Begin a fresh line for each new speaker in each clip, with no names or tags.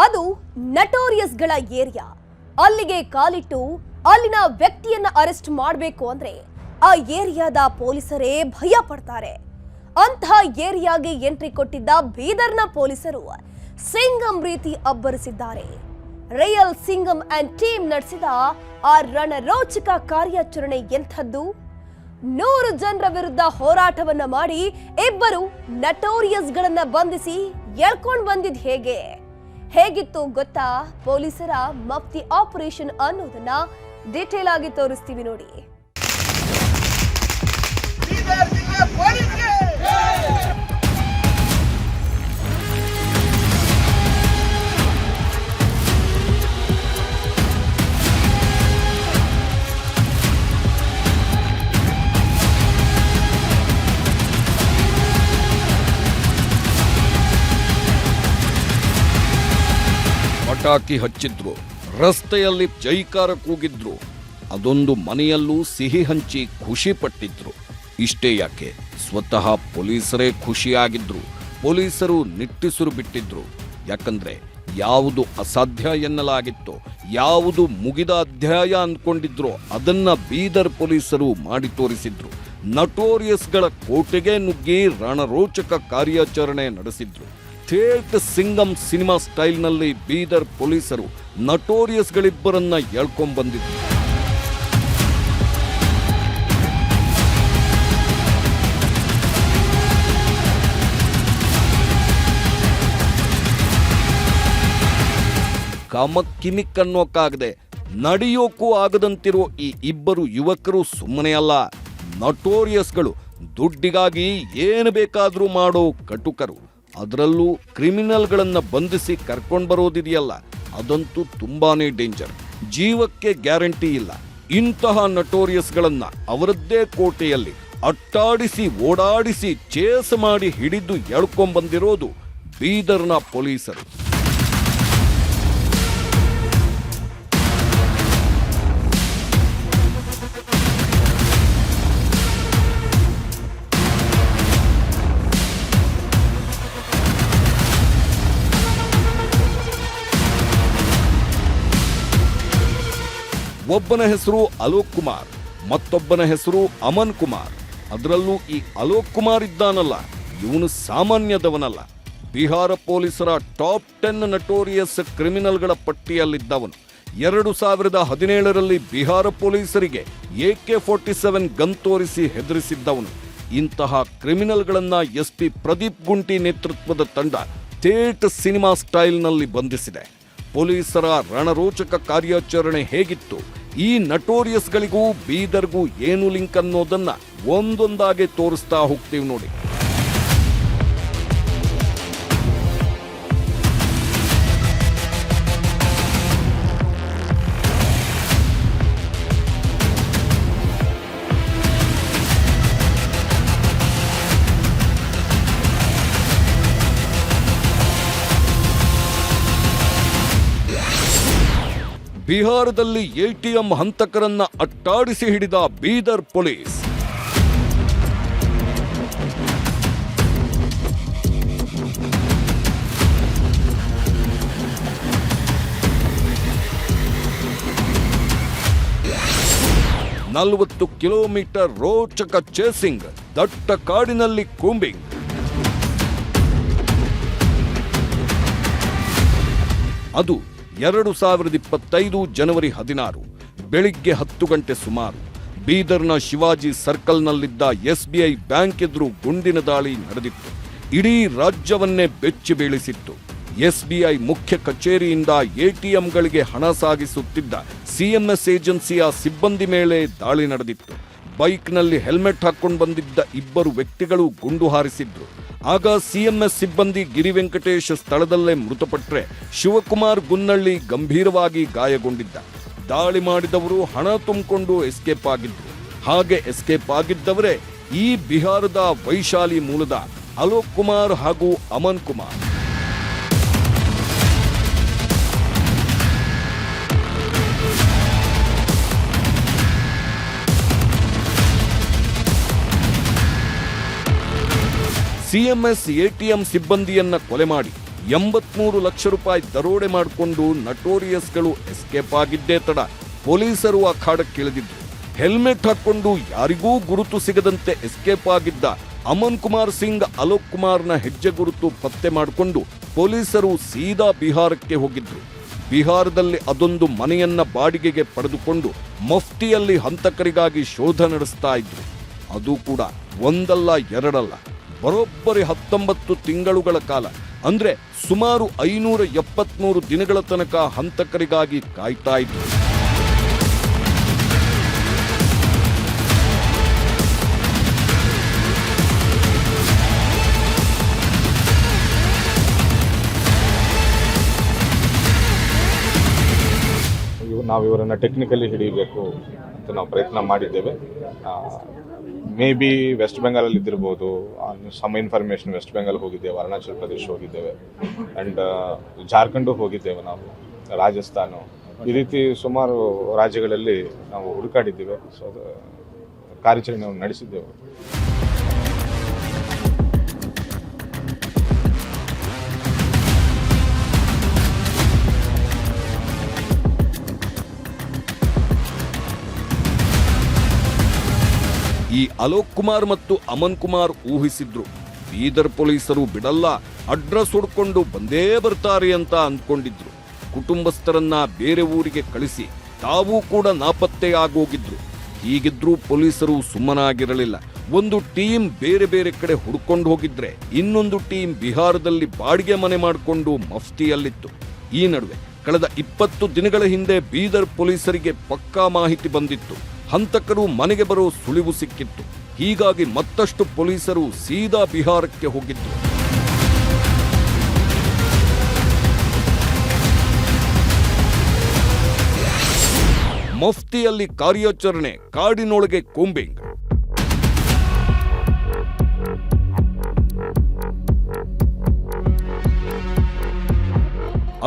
ಅದು ನಟೋರಿಯಸ್ಗಳ ಏರಿಯಾ. ಅಲ್ಲಿಗೆ ಕಾಲಿಟ್ಟು ಅಲ್ಲಿನ ವ್ಯಕ್ತಿಯನ್ನ ಅರೆಸ್ಟ್ ಮಾಡಬೇಕು ಅಂದ್ರೆ ಆ ಏರಿಯಾದ ಪೊಲೀಸರೇ ಭಯ ಪಡ್ತಾರೆ. ಅಂತಹ ಏರಿಯಾಗೆ ಎಂಟ್ರಿ ಕೊಟ್ಟಿದ್ದ ಬೀದರ್ನ ಪೊಲೀಸರು ಸಿಂಗಂ ರೀತಿ ಅಬ್ಬರಿಸಿದ್ದಾರೆ. ರಿಯಲ್ ಸಿಂಗಂ ಅಂಡ್ ಟೀಮ್ ನಡೆಸಿದ ಆ ರಣರೋಚಕ ಕಾರ್ಯಾಚರಣೆ ಎಂಥದ್ದು? 100 ಜನರ ವಿರುದ್ಧ ಹೋರಾಟವನ್ನ ಮಾಡಿ ಇಬ್ಬರು ನಟೋರಿಯಸ್ಗಳನ್ನ ಬಂಧಿಸಿ ಎಳ್ಕೊಂಡು ಬಂದಿದ್ ಹೇಗಿತ್ತು ಗೊತ್ತಾ? ಪೊಲೀಸರ ಮಫ್ತಿ ಆಪರೇಷನ್ ಅನ್ನೋದನ್ನ ಡೀಟೇಲ್ ಆಗಿ ತೋರಿಸ್ತೀವಿ ನೋಡಿ.
ಪಟಾಕಿ ಹಚ್ಚಿದ್ರು, ರಸ್ತೆಯಲ್ಲಿ ಜೈಕಾರ ಕೂಗಿದ್ರು, ಅದೊಂದು ಮನೆಯಲ್ಲೂ ಸಿಹಿ ಹಂಚಿ ಖುಷಿ ಪಟ್ಟಿದ್ರು. ಇಷ್ಟೇ ಯಾಕೆ, ಸ್ವತಃ ಪೊಲೀಸರೇ ಖುಷಿಯಾಗಿದ್ರು. ಪೊಲೀಸರು ನಿಟ್ಟುಸಿರು ಬಿಟ್ಟಿದ್ರು. ಯಾಕಂದ್ರೆ ಯಾವುದು ಅಸಾಧ್ಯ ಎನ್ನಲಾಗಿತ್ತೋ, ಯಾವುದು ಮುಗಿದ ಅಧ್ಯಾಯ ಅಂದ್ಕೊಂಡಿದ್ರು, ಅದನ್ನ ಬೀದರ್ ಪೊಲೀಸರು ಮಾಡಿ ತೋರಿಸಿದ್ರು. ನಟೋರಿಯಸ್ಗಳ ಕೋಟೆಗೆ ನುಗ್ಗಿ ರಣರೋಚಕ ಕಾರ್ಯಾಚರಣೆ ನಡೆಸಿದ್ರು. ಥೇಟ್ ಸಿಂಗಂ ಸಿನಿಮಾ ಸ್ಟೈಲ್ನಲ್ಲಿ ಬೀದರ್ ಪೊಲೀಸರು ನಟೋರಿಯಸ್ಗಳಿಬ್ಬರನ್ನ ಎಳ್ಕೊಂಡ್ಬಂದಿದ್ರು. ಕಮಕ್ಕಿಮಿಕ್ ಅನ್ನೋಕ್ಕಾಗದೆ ನಡೆಯೋಕ್ಕೂ ಆಗದಂತಿರೋ ಈ ಇಬ್ಬರು ಯುವಕರು ಸುಮ್ಮನೆ ಅಲ್ಲ, ನಟೋರಿಯಸ್ಗಳು. ದುಡ್ಡಿಗಾಗಿ ಏನು ಬೇಕಾದರೂ ಮಾಡೋ ಕಟುಕರು. ಅದರಲ್ಲೂ ಕ್ರಿಮಿನಲ್ಗಳನ್ನ ಬಂಧಿಸಿ ಕರ್ಕೊಂಡು ಬರೋದಿದೆಯಲ್ಲ, ಅದಂತೂ ತುಂಬಾನೇ ಡೇಂಜರ್. ಜೀವಕ್ಕೆ ಗ್ಯಾರಂಟಿ ಇಲ್ಲ. ಇಂತಹ ನಟೋರಿಯಸ್ಗಳನ್ನ ಅವರದ್ದೇ ಕೋಟೆಯಲ್ಲಿ ಅಟ್ಟಾಡಿಸಿ ಓಡಾಡಿಸಿ ಚೇಸ್ ಮಾಡಿ ಹಿಡಿದು ಎಳ್ಕೊಂಡ್ಬಂದಿರೋದು ಬೀದರ್ನ ಪೊಲೀಸರು. ಒಬ್ಬನ ಹೆಸರು ಅಲೋಕ್ ಕುಮಾರ್, ಮತ್ತೊಬ್ಬನ ಹೆಸರು ಅಮನ್ ಕುಮಾರ್. ಅದರಲ್ಲೂ ಈ ಅಲೋಕ್ ಕುಮಾರ್ ಇದ್ದಾನಲ್ಲ, ಇವನು ಸಾಮಾನ್ಯದವನಲ್ಲ. ಬಿಹಾರ ಪೊಲೀಸರ ಟಾಪ್ 10 ನಟೋರಿಯಸ್ ಕ್ರಿಮಿನಲ್ಗಳ ಪಟ್ಟಿಯಲ್ಲಿದ್ದವನು. 2017ರಲ್ಲಿ ಬಿಹಾರ ಪೊಲೀಸರಿಗೆ AK-47 ಗನ್ ತೋರಿಸಿ ಹೆದರಿಸಿದ್ದವನು. ಇಂತಹ ಕ್ರಿಮಿನಲ್ಗಳನ್ನ SP ಪ್ರದೀಪ್ ಗುಂಟಿ ನೇತೃತ್ವದ ತಂಡ ಥೇಟ್ ಸಿನಿಮಾ ಸ್ಟೈಲ್ನಲ್ಲಿ ಬಂಧಿಸಿದೆ. ಪೊಲೀಸರ ರಣರೋಚಕ ಕಾರ್ಯಾಚರಣೆ ಹೇಗಿತ್ತು, ಈ ನಟೋರಿಯಸ್ಗಳಿಗೂ ಬೀದರ್ಗೂ ಏನು ಲಿಂಕ್ ಅನ್ನೋದನ್ನ ಒಂದೊಂದಾಗಿ ತೋರಿಸ್ತಾ ಹೋಗ್ತೀವಿ ನೋಡಿ. ಬಿಹಾರದಲ್ಲಿ ATM ಹಂತಕರನ್ನ ಅಟ್ಟಾಡಿಸಿ ಹಿಡಿದ ಬೀದರ್ ಪೊಲೀಸ್. ನಲವತ್ತು ಕಿಲೋಮೀಟರ್ ರೋಚಕ ಚೇಸಿಂಗ್, ದಟ್ಟ ಕಾಡಿನಲ್ಲಿ ಕೂಂಬಿಂಗ್. ಅದು 2025 ಜನವರಿ 16 ಬೆಳಿಗ್ಗೆ 10 ಗಂಟೆ ಸುಮಾರು ಬೀದರ್ನ ಶಿವಾಜಿ ಸರ್ಕಲ್ನಲ್ಲಿದ್ದ SBI ಬ್ಯಾಂಕ್ ಎದುರು ಗುಂಡಿನ ದಾಳಿ ನಡೆದಿತ್ತು. ಇಡೀ ರಾಜ್ಯವನ್ನೇ ಬೆಚ್ಚಿ ಬೀಳಿಸಿತ್ತು. SBI ಮುಖ್ಯ ಕಚೇರಿಯಿಂದ ATMಗಳಿಗೆ ಹಣ ಸಾಗಿಸುತ್ತಿದ್ದ CMS ಏಜೆನ್ಸಿಯ ಸಿಬ್ಬಂದಿ ಮೇಲೆ ದಾಳಿ ನಡೆದಿತ್ತು. ಬೈಕ್ನಲ್ಲಿ ಹೆಲ್ಮೆಟ್ ಹಾಕೊಂಡು ಬಂದಿದ್ದ ಇಬ್ಬರು ವ್ಯಕ್ತಿಗಳು ಗುಂಡು ಹಾರಿಸಿದ್ರು. ಆಗ CMS ಸಿಬ್ಬಂದಿ ಗಿರಿ ವೆಂಕಟೇಶ್ ಸ್ಥಳದಲ್ಲೇ ಮೃತಪಟ್ಟರೆ, ಶಿವಕುಮಾರ್ ಗುನ್ನಳ್ಳಿ ಗಂಭೀರವಾಗಿ ಗಾಯಗೊಂಡಿದ್ದ. ದಾಳಿ ಮಾಡಿದವರು ಹಣ ತುಂಬಿಕೊಂಡು ಎಸ್ಕೇಪ್ ಆಗಿದ್ರು. ಹಾಗೆ ಎಸ್ಕೇಪ್ ಆಗಿದ್ದವರೇ ಈ ಬಿಹಾರದ ವೈಶಾಲಿ ಮೂಲದ ಅಲೋಕ್ ಕುಮಾರ್ ಹಾಗೂ ಅಮನ್ ಕುಮಾರ್. ಸಿಎಂಎಸ್ ಎಟಿಎಂ ಸಿಬ್ಬಂದಿಯನ್ನ ಕೊಲೆ ಮಾಡಿ 83 ಲಕ್ಷ ರೂಪಾಯಿ ದರೋಡೆ ಮಾಡಿಕೊಂಡು ನಟೋರಿಯಸ್ಗಳು ಎಸ್ಕೇಪ್ ಆಗಿದ್ದೇ ತಡ ಪೊಲೀಸರು ಅಖಾಡಕ್ಕಿಳಿದಿದ್ರು. ಹೆಲ್ಮೆಟ್ ಹಾಕೊಂಡು ಯಾರಿಗೂ ಗುರುತು ಸಿಗದಂತೆ ಎಸ್ಕೇಪ್ ಆಗಿದ್ದ ಅಮನ್ ಕುಮಾರ್ ಸಿಂಗ್ ಅಲೋಕ್ ಕುಮಾರ್ನ ಹೆಜ್ಜೆ ಗುರುತು ಪತ್ತೆ ಮಾಡಿಕೊಂಡು ಪೊಲೀಸರು ಸೀದಾ ಬಿಹಾರಕ್ಕೆ ಹೋಗಿದ್ರು. ಬಿಹಾರದಲ್ಲಿ ಅದೊಂದು ಮನೆಯನ್ನ ಬಾಡಿಗೆಗೆ ಪಡೆದುಕೊಂಡು ಮಫ್ತಿಯಲ್ಲಿ ಹಂತಕರಿಗಾಗಿ ಶೋಧ ನಡೆಸ್ತಾ ಇದ್ರು. ಅದು ಕೂಡ ಒಂದಲ್ಲ ಎರಡಲ್ಲ, ಬರೋಬ್ಬರಿ 19 ತಿಂಗಳುಗಳ ಕಾಲ, ಅಂದ್ರೆ ಸುಮಾರು 573 ದಿನಗಳ ತನಕ ಹಂತಕರಿಗಾಗಿ ಕಾಯ್ತಾ ಇದ್ರು.
ನಾವು ಇವರನ್ನು ಟೆಕ್ನಿಕಲಿ ಹಿಡಿಯಬೇಕು ಅಂತ ನಾವು ಪ್ರಯತ್ನ ಮಾಡಿದ್ದೇವೆ. ಮೇ ಬಿ ವೆಸ್ಟ್ ಬೆಂಗಾಲಲ್ಲಿ ಇದ್ದಿರ್ಬೋದು, ಸಮ್ ಇನ್ಫಾರ್ಮೇಷನ್ ವೆಸ್ಟ್ ಬೆಂಗಾಲ್ ಹೋಗಿದ್ದೇವೆ, ಅರುಣಾಚಲ್ ಪ್ರದೇಶ ಹೋಗಿದ್ದೇವೆ, ಆ್ಯಂಡ್ ಜಾರ್ಖಂಡು ಹೋಗಿದ್ದೇವೆ, ನಾವು ರಾಜಸ್ಥಾನ, ಈ ರೀತಿ ಸುಮಾರು ರಾಜ್ಯಗಳಲ್ಲಿ ನಾವು ಹುಡುಕಾಡಿದ್ದೇವೆ. ಸೊ ಅದು ಕಾರ್ಯಾಚರಣೆ ನಡೆಸಿದ್ದೇವೆ.
ಈ ಅಲೋಕ್ ಕುಮಾರ್ ಮತ್ತು ಅಮನ್ ಕುಮಾರ್ ಊಹಿಸಿದ್ರು, ಬೀದರ್ ಪೊಲೀಸರು ಬಿಡಲ್ಲ, ಅಡ್ರೆಸ್ ಹುಡ್ಕೊಂಡು ಬಂದೇ ಬರ್ತಾರೆ ಅಂತ ಅಂದ್ಕೊಂಡಿದ್ರು. ಕುಟುಂಬಸ್ಥರನ್ನ ಬೇರೆ ಊರಿಗೆ ಕಳಿಸಿ ತಾವೂ ಕೂಡ ನಾಪತ್ತೆಯಾಗೋಗಿದ್ರು. ಹೀಗಿದ್ರೂ ಪೊಲೀಸರು ಸುಮ್ಮನಾಗಿರಲಿಲ್ಲ. ಒಂದು ಟೀಮ್ ಬೇರೆ ಬೇರೆ ಕಡೆ ಹುಡ್ಕೊಂಡು ಹೋಗಿದ್ರೆ ಇನ್ನೊಂದು ಟೀಮ್ ಬಿಹಾರದಲ್ಲಿ ಬಾಡಿಗೆ ಮನೆ ಮಾಡಿಕೊಂಡು ಮಫ್ತಿಯಲ್ಲಿತ್ತು. ಈ ನಡುವೆ ಕಳೆದ 20 ದಿನಗಳ ಹಿಂದೆ ಬೀದರ್ ಪೊಲೀಸರಿಗೆ ಪಕ್ಕಾ ಮಾಹಿತಿ ಬಂದಿತ್ತು. ಹಂತಕರು ಮನೆಗೆ ಬರೋ ಸುಳಿವು ಸಿಕ್ಕಿತ್ತು. ಹೀಗಾಗಿ ಮತ್ತಷ್ಟು ಪೊಲೀಸರು ಸೀದಾ ಬಿಹಾರಕ್ಕೆ ಹೋಗಿದ್ರು. ಮಫ್ತಿಯಲ್ಲಿ ಕಾರ್ಯಾಚರಣೆ, ಕಾಡಿನೊಳಗೆ ಕೂಂಬಿಂಗ್.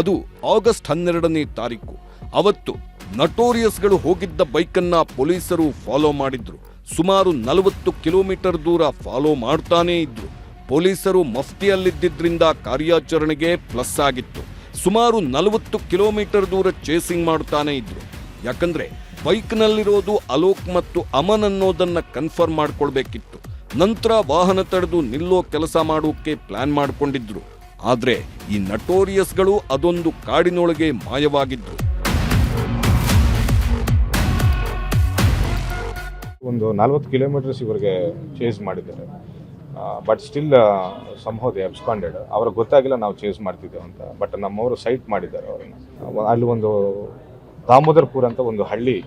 ಅದು ಆಗಸ್ಟ್ 12ನೇ ತಾರೀಕು. ಅವತ್ತು ನಟೋರಿಯಸ್ಗಳು ಹೋಗಿದ್ದ ಬೈಕನ್ನ ಪೊಲೀಸರು ಫಾಲೋ ಮಾಡಿದ್ರು. ಸುಮಾರು 40 ಕಿಲೋಮೀಟರ್ ದೂರ ಫಾಲೋ ಮಾಡ್ತಾನೇ ಇದ್ರು. ಪೊಲೀಸರು ಮಫ್ತಿಯಲ್ಲಿದ್ದರಿಂದ ಕಾರ್ಯಾಚರಣೆಗೆ ಪ್ಲಸ್ ಆಗಿತ್ತು. ಸುಮಾರು 40 ಕಿಲೋಮೀಟರ್ ದೂರ ಚೇಸಿಂಗ್ ಮಾಡ್ತಾನೆ ಇದ್ರು. ಯಾಕಂದ್ರೆ ಬೈಕ್ನಲ್ಲಿರೋದು ಅಲೋಕ್ ಮತ್ತು ಅಮನ್ ಅನ್ನೋದನ್ನ ಕನ್ಫರ್ಮ್ ಮಾಡ್ಕೊಳ್ಬೇಕಿತ್ತು. ನಂತರ ವಾಹನ ತಡೆದು ನಿಲ್ಲೋ ಕೆಲಸ ಮಾಡೋಕೆ ಪ್ಲಾನ್ ಮಾಡ್ಕೊಂಡಿದ್ರು. ಆದ್ರೆ ಈ ನಟೋರಿಯಸ್ಗಳು ಅದೊಂದು ಕಾಡಿನೊಳಗೆ ಮಾಯವಾಗಿದ್ರು.
ಒಂದು 40 ಕಿಲೋಮೀಟರ್ಸ್ ಇವರಿಗೆ ಚೇಸ್ ಮಾಡಿದ್ದಾರೆ. But still somehow they absconded. ಅವ್ರಿಗೆ ಗೊತ್ತಾಗಿಲ್ಲ ನಾವು ಚೇಸ್ ಮಾಡ್ತಿದ್ದೇವೆ ಅಂತ. ಬಟ್ ನಮ್ಮವರು ಸೈಟ್ ಮಾಡಿದ್ದಾರೆ ಅವರನ್ನು. ಅಲ್ಲಿ ಒಂದು ದಾಮೋದರ್ಪುರ್ ಅಂತ ಒಂದು ಹಳ್ಳಿ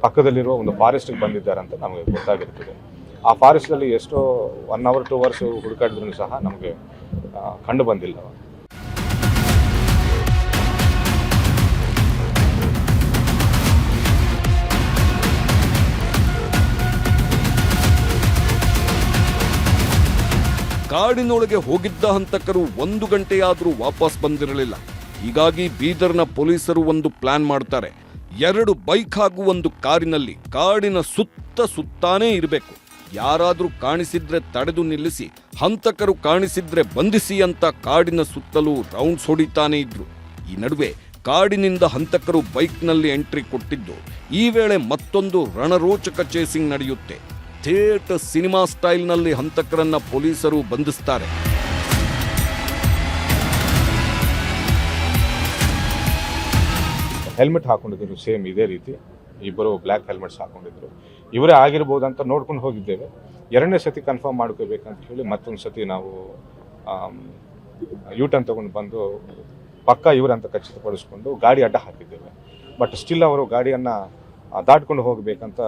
ಪಕ್ಕದಲ್ಲಿರುವ ಒಂದು ಫಾರೆಸ್ಟ್ಗೆ ಬಂದಿದ್ದಾರೆ ಅಂತ ನಮಗೆ ಗೊತ್ತಾಗಿರ್ತದೆ. ಆ ಫಾರೆಸ್ಟಲ್ಲಿ ಎಷ್ಟೋ 1 hour 2 hours ಹುಡುಕಾಡಿದ್ರು ಸಹ ನಮಗೆ ಕಂಡು ಬಂದಿಲ್ಲ.
ಕಾಡಿನೊಳಗೆ ಹೋಗಿದ್ದ ಹಂತಕರು 1 ಗಂಟೆಯಾದರೂ ವಾಪಸ್ ಬಂದಿರಲಿಲ್ಲ. ಹೀಗಾಗಿ ಬೀದರ್ನ ಪೊಲೀಸರು ಒಂದು ಪ್ಲಾನ್ ಮಾಡ್ತಾರೆ. 2 ಬೈಕ್ ಹಾಗೂ 1 ಕಾರಿನಲ್ಲಿ ಕಾಡಿನ ಸುತ್ತಾನೇ ಇರಬೇಕು. ಯಾರಾದ್ರೂ ಕಾಣಿಸಿದ್ರೆ ತಡೆದು ನಿಲ್ಲಿಸಿ, ಹಂತಕರು ಕಾಣಿಸಿದ್ರೆ ಬಂಧಿಸಿ ಅಂತ ಕಾಡಿನ ಸುತ್ತಲೂ ರೌಂಡ್ಸ್ ಹೊಡಿತಾನೆ ಇದ್ರು. ಈ ನಡುವೆ ಕಾಡಿನಿಂದ ಹಂತಕರು ಬೈಕ್ನಲ್ಲಿ ಎಂಟ್ರಿ ಕೊಟ್ಟಿದ್ದು. ಈ ವೇಳೆ ಮತ್ತೊಂದು ರಣರೋಚಕ ಚೇಸಿಂಗ್ ನಡೆಯುತ್ತೆ. ಥೇಟ್ ಸಿನಿಮಾ ಸ್ಟೈಲ್ನಲ್ಲಿ ಹಂತಕರನ್ನ ಪೊಲೀಸರು ಬಂಧಿಸ್ತಾರೆ.
ಹೆಲ್ಮೆಟ್ ಹಾಕೊಂಡಿದ್ರು, ಸೇಮ್ ಇದೇ ರೀತಿ ಇಬ್ಬರು ಬ್ಲ್ಯಾಕ್ ಹೆಲ್ಮೆಟ್ಸ್ ಹಾಕೊಂಡಿದ್ರು. ಇವರೇ ಆಗಿರ್ಬೋದು ಅಂತ ನೋಡ್ಕೊಂಡು ಹೋಗಿದ್ದೇವೆ. 2ನೇ ಸತಿ ಕನ್ಫರ್ಮ್ ಮಾಡ್ಕೋಬೇಕಂತ ಹೇಳಿ ಮತ್ತೊಂದು ಸತಿ ನಾವು ಯೂಟರ್ನ್ ತಗೊಂಡು ಬಂದು ಪಕ್ಕ ಇವರಂತ ಖಚಿತಪಡಿಸ್ಕೊಂಡು ಗಾಡಿ ಅಡ್ಡ ಹಾಕಿದ್ದೇವೆ. ಬಟ್ ಸ್ಟಿಲ್ ಅವರು ಗಾಡಿಯನ್ನು ದಾಟ್ಕೊಂಡು ಹೋಗಬೇಕಂತ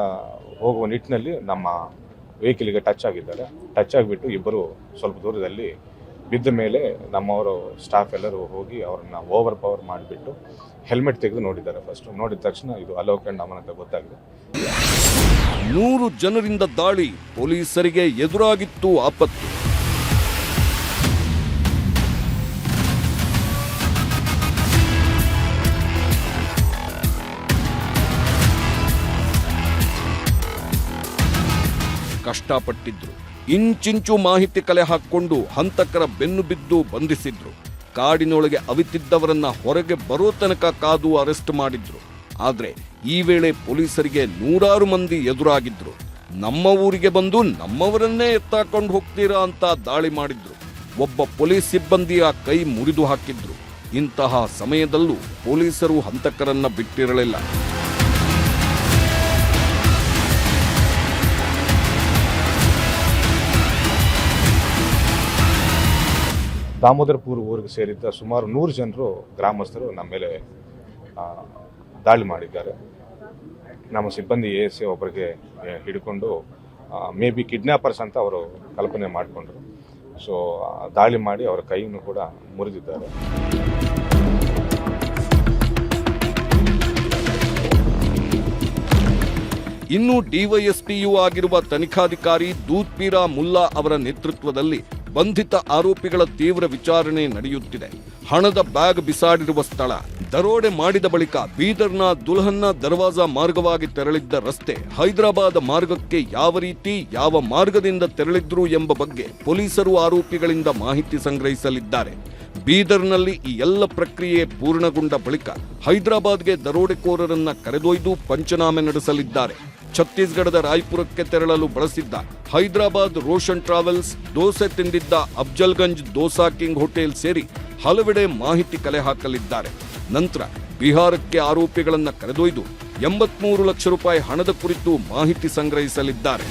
ಹೋಗುವ ನಿಟ್ಟಿನಲ್ಲಿ ನಮ್ಮ ವೆಹಿಕಲ್ಗೆ ಟಚ್ ಆಗಿದ್ದಾರೆ. ಟಚ್ ಆಗಿಬಿಟ್ಟು ಇಬ್ಬರು ಸ್ವಲ್ಪ ದೂರದಲ್ಲಿ ಬಿದ್ದ ಮೇಲೆ ನಮ್ಮವರು ಸ್ಟಾಫ್ ಎಲ್ಲರೂ ಹೋಗಿ ಅವ್ರನ್ನ ಓವರ್ ಪವರ್ ಮಾಡಿಬಿಟ್ಟು ಹೆಲ್ಮೆಟ್ ತೆಗೆದು ನೋಡಿದ್ದಾರೆ. ಫಸ್ಟ್ ನೋಡಿದ ತಕ್ಷಣ ಇದು ಅಲೋಕ್ ಅಂಡ್ ಅಮನ್ ಅಂತ ಗೊತ್ತಾಗಿದೆ.
100 ಜನರಿಂದ ದಾಳಿ, ಪೊಲೀಸರಿಗೆ ಎದುರಾಗಿತ್ತು ಆಪತ್ತು. ಕಷ್ಟಪಟ್ಟಿದ್ರು. ಇಂಚಿಂಚು ಮಾಹಿತಿ ಕಲೆ ಹಾಕೊಂಡು ಹಂತಕರ ಬೆನ್ನು ಬಿದ್ದು ಬಂಧಿಸಿದ್ರು. ಕಾಡಿನೊಳಗೆ ಅವಿತಿದ್ದವರನ್ನ ಹೊರಗೆ ಬರೋ ತನಕ ಕಾದು ಅರೆಸ್ಟ್ ಮಾಡಿದ್ರು. ಆದ್ರೆ ಈ ವೇಳೆ ಪೊಲೀಸರಿಗೆ ನೂರಾರು ಮಂದಿ ಎದುರಾಗಿದ್ರು. ನಮ್ಮ ಊರಿಗೆ ಬಂದು ನಮ್ಮವರನ್ನೇ ಎತ್ತಾಕೊಂಡು ಹೋಗ್ತೀರಾ ಅಂತ ದಾಳಿ ಮಾಡಿದ್ರು. ಒಬ್ಬ ಪೊಲೀಸ್ ಸಿಬ್ಬಂದಿಯ ಕೈ ಮುರಿದು ಹಾಕಿದ್ರು. ಇಂತಹ ಸಮಯದಲ್ಲೂ ಪೊಲೀಸರು ಹಂತಕರನ್ನ ಬಿಟ್ಟಿರಲಿಲ್ಲ.
ದಾಮೋದರಪುರ ಊರಿಗೆ ಸೇರಿದ್ದ ಸುಮಾರು 100 ಜನರು ಗ್ರಾಮಸ್ಥರು ನಮ್ಮ ಮೇಲೆ ದಾಳಿ ಮಾಡಿದ್ದಾರೆ. ನಮ್ಮ ಸಿಬ್ಬಂದಿ ASA ಒಬ್ಬರಿಗೆ ಹಿಡ್ಕೊಂಡು ಮೇ ಬಿ ಕಿಡ್ನಾಪರ್ಸ್ ಅಂತ ಅವರು ಕಲ್ಪನೆ ಮಾಡಿಕೊಂಡ್ರು. ಸೊ ದಾಳಿ ಮಾಡಿ ಅವರ ಕೈಯನ್ನು ಕೂಡ ಮುರಿದಿದ್ದಾರೆ.
ಇನ್ನು ಡಿವೈಎಸ್ಪಿಯೂ ಆಗಿರುವ ತನಿಖಾಧಿಕಾರಿ ದೂದ್ಪೀರಾ ಮುಲ್ಲಾ ಅವರ ನೇತೃತ್ವದಲ್ಲಿ ಬಂಧಿತ ಆರೋಪಿಗಳ ತೀವ್ರ ವಿಚಾರಣೆ ನಡೆಯುತ್ತಿದೆ. ಹಣದ ಬ್ಯಾಗ್ ಬಿಸಾಡಿರುವ ಸ್ಥಳ, ದರೋಡೆ ಮಾಡಿದ ಬಳಿಕ ಬೀದರ್ನ ದುಲ್ಹನ್ನ ದರ್ವಾಜಾ ಮಾರ್ಗವಾಗಿ ತೆರಳಿದ್ದ ರಸ್ತೆ, ಹೈದರಾಬಾದ್ ಮಾರ್ಗಕ್ಕೆ ಯಾವ ರೀತಿ ಯಾವ ಮಾರ್ಗದಿಂದ ತೆರಳಿದ್ರು ಎಂಬ ಬಗ್ಗೆ ಪೊಲೀಸರು ಆರೋಪಿಗಳಿಂದ ಮಾಹಿತಿ ಸಂಗ್ರಹಿಸಲಿದ್ದಾರೆ. ಬೀದರ್ನಲ್ಲಿ ಈ ಎಲ್ಲ ಪ್ರಕ್ರಿಯೆ ಪೂರ್ಣಗೊಂಡ ಬಳಿಕ ಹೈದರಾಬಾದ್ಗೆ ದರೋಡೆಕೋರರನ್ನ ಕರೆದೊಯ್ದು ಪಂಚನಾಮೆ ನಡೆಸಲಿದ್ದಾರೆ. ಛತ್ತೀಸ್ಗಢದ ರಾಯ್ಪುರಕ್ಕೆ ತೆರಳಲು ಬಳಸಿದ್ದ ಹೈದರಾಬಾದ್ ರೋಷನ್ ಟ್ರಾವೆಲ್ಸ್, ದೋಸೆ ತಿಂದಿದ್ದ ಅಫ್ಜಲ್ಗಂಜ್ ದೋಸಾ ಕಿಂಗ್ ಹೋಟೆಲ್ ಸೇರಿ ಹಲವೆಡೆ ಮಾಹಿತಿ ಕಲೆ ಹಾಕಲಿದ್ದಾರೆ. ನಂತರ ಬಿಹಾರಕ್ಕೆ ಆರೋಪಿಗಳನ್ನ ಕರೆದೊಯ್ದು 83 ಲಕ್ಷ ರೂಪಾಯಿ ಹಣದ ಕುರಿತು ಮಾಹಿತಿ ಸಂಗ್ರಹಿಸಲಿದ್ದಾರೆ.